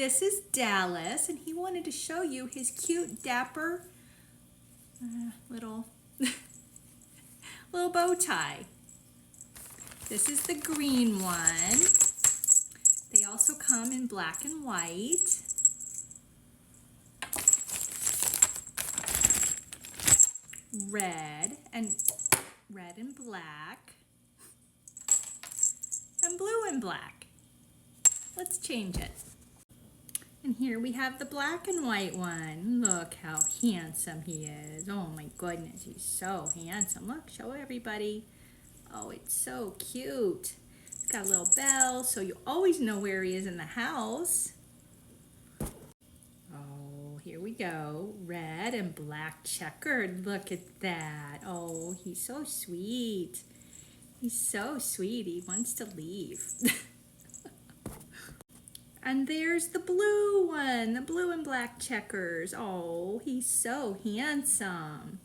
This is Dallas, and he wanted to show you his cute, dapper, little bow tie. This is the green one. They also come in black and white. Red and black. And blue and black. Let's change it. And here we have the black and white one. Look how handsome he is. Oh my goodness, he's so handsome. Look, show everybody. Oh, it's so cute. It's got a little bell, so you always know where he is in the house. Oh, here we go. Red and black checkered. Look at that. Oh, he's so sweet. He's so sweet. He wants to leave. And there's the blue one, the blue and black checkers. Oh, he's so handsome.